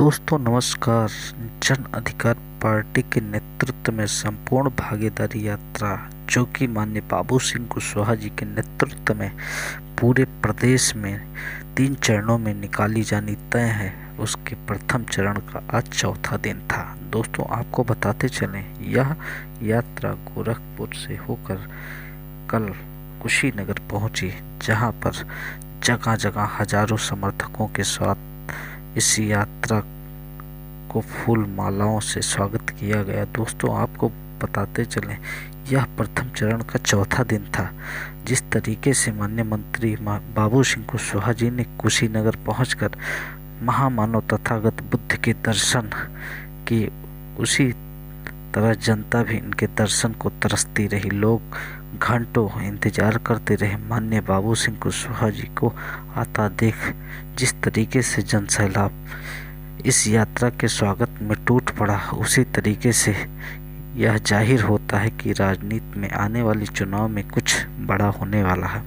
दोस्तों नमस्कार। जन अधिकार पार्टी के नेतृत्व में संपूर्ण भागीदारी यात्रा जो कि माननीय बाबू सिंह कुशवाहा जी के नेतृत्व में पूरे प्रदेश में 3 चरणों में निकाली जानी तय है, उसके प्रथम चरण का आज चौथा दिन था। दोस्तों आपको बताते चलें, यह यात्रा गोरखपुर से होकर कल कुशीनगर पहुंची, जहां पर जगह जगह हजारों समर्थकों के साथ इस यात्रा को फूल मालाओं से स्वागत किया गया। दोस्तों आपको बताते चलें, यह प्रथम चरण का चौथा दिन था। जिस तरीके से माननीय मंत्री बाबू सिंह कुशवाहा जी ने कुशीनगर पहुंचकर महामानव तथागत बुद्ध के दर्शन किए, उसी तरह जनता भी इनके दर्शन को तरसती रही। लोग घंटों इंतजार करते रहे माननीय बाबू सिंह कुशवाहा जी को आता देख। जिस तरीके से जनसैलाब इस यात्रा के स्वागत में टूट पड़ा, उसी तरीके से यह जाहिर होता है कि राजनीति में आने वाली चुनाव में कुछ बड़ा होने वाला है।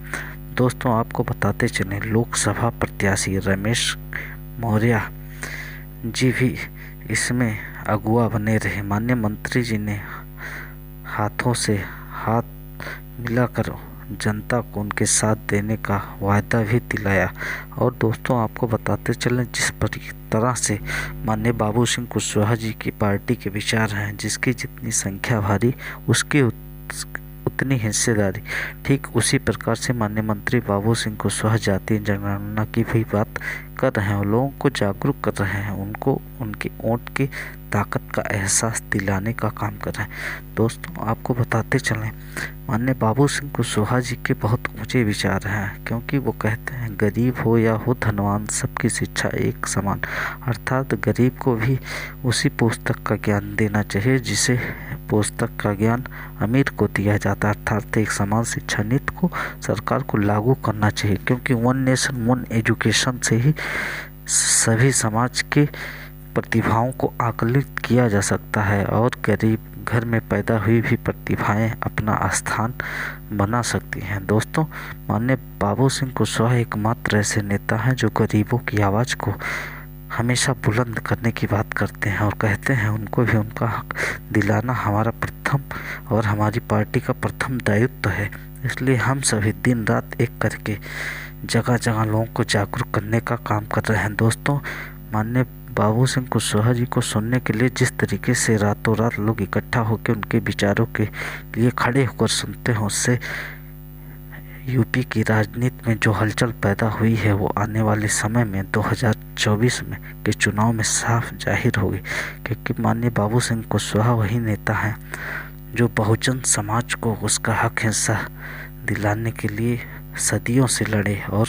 दोस्तों आपको बताते चलें, लोकसभा प्रत्याशी रमेश मौर्य जी भी इसमें अगुवा बने रहे। माननीय मंत्री जी ने हाथों से हाथ मिलाकर जनता को उनके साथ देने का वायदा भी दिलाया। और दोस्तों आपको बताते चलें, जिस तरह से माननीय बाबू सिंह कुशवाहा जी की पार्टी के विचार हैं, जिसकी जितनी संख्या भारी उसकी उतनी हिस्सेदारी, ठीक उसी प्रकार से माननीय मंत्री बाबू सिंह कुशवाहा जातीय जनगणना की भी बात कर रहे हैं और लोगों को जागरूक कर रहे हैं, उनको उनकी वोट की ताकत का एहसास दिलाने का काम कर रहे हैं। दोस्तों आपको बताते चलें, माननीय बाबू सिंह कुशवाहा जी के बहुत ऊंचे विचार हैं, क्योंकि वो कहते हैं गरीब हो या हो धनवान, सबकी शिक्षा एक समान। अर्थात गरीब को भी उसी पुस्तक का ज्ञान देना चाहिए जिसे पुस्तक का ज्ञान अमीर को दिया जाता है। अर्थात एक समान शिक्षा नीति को सरकार को लागू करना चाहिए, क्योंकि वन नेशन वन एजुकेशन से ही सभी समाज के प्रतिभाओं को आकलित किया जा सकता है और गरीब घर में पैदा हुई भी प्रतिभाएं अपना स्थान बना सकती हैं। दोस्तों माननीय बाबू सिंह कुशवाहा एकमात्र ऐसे नेता हैं जो गरीबों की आवाज़ को हमेशा बुलंद करने की बात करते हैं और कहते हैं उनको भी उनका हक दिलाना हमारा प्रथम और हमारी पार्टी का प्रथम दायित्व है। इसलिए हम सभी दिन रात एक करके जगह जगह लोगों को जागरूक करने का काम कर रहे हैं। दोस्तों माननीय बाबू सिंह कुशवाहा जी को सुनने के लिए जिस तरीके से रातों रात लोग इकट्ठा होकर उनके विचारों के लिए खड़े होकर सुनते हैं, उससे यूपी की राजनीति में जो हलचल पैदा हुई है वो आने वाले समय में 2024 में के चुनाव में साफ जाहिर होगी। क्योंकि माननीय बाबू सिंह कुशवाहा वही नेता हैं जो बहुजन समाज को उसका हक हिस्सा दिलाने के लिए सदियों से लड़े, और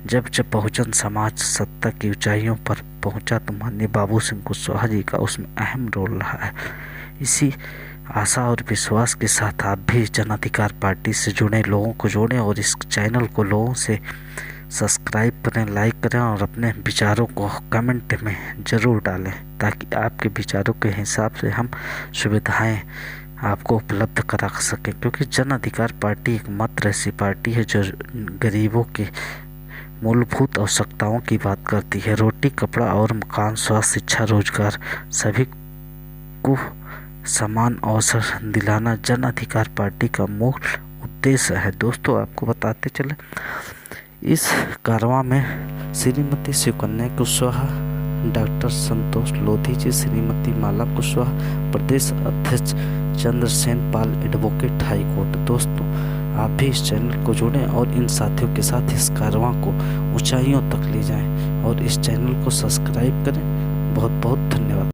जब बहुजन समाज सत्ता की ऊंचाइयों पर पहुंचा तो माननीय बाबू सिंह कुशवाहा जी का उसमें अहम रोल रहा है। इसी आशा और विश्वास के साथ आप भी जन अधिकार पार्टी से जुड़े लोगों को जोड़ें और इस चैनल को लोगों से सब्सक्राइब करें, लाइक करें और अपने विचारों को कमेंट में ज़रूर डालें, ताकि आपके विचारों के हिसाब से हम सुविधाएं आपको उपलब्ध करा सकें। क्योंकि जन अधिकार पार्टी एकमात्र ऐसी पार्टी है जो गरीबों के मूलभूत आवश्यकताओं की बात करती है। रोटी, कपड़ा और मकान, स्वास्थ्य, शिक्षा, रोजगार, सभी को समान अवसर दिलाना जन अधिकार पार्टी का मूल उद्देश्य है। दोस्तों आपको बताते चले, इस कारवां में श्रीमती सुकन्या कुशवाहा, डॉक्टर संतोष लोधी जी, श्रीमती माला कुशवाहा, प्रदेश अध्यक्ष चंद्रसेन पाल, एडवोकेट हाई कोर्ट। दोस्तों आप भी इस चैनल को जोड़ें और इन साथियों के साथ इस कारवां को ऊंचाइयों तक ले जाएं और इस चैनल को सब्सक्राइब करें। बहुत बहुत धन्यवाद।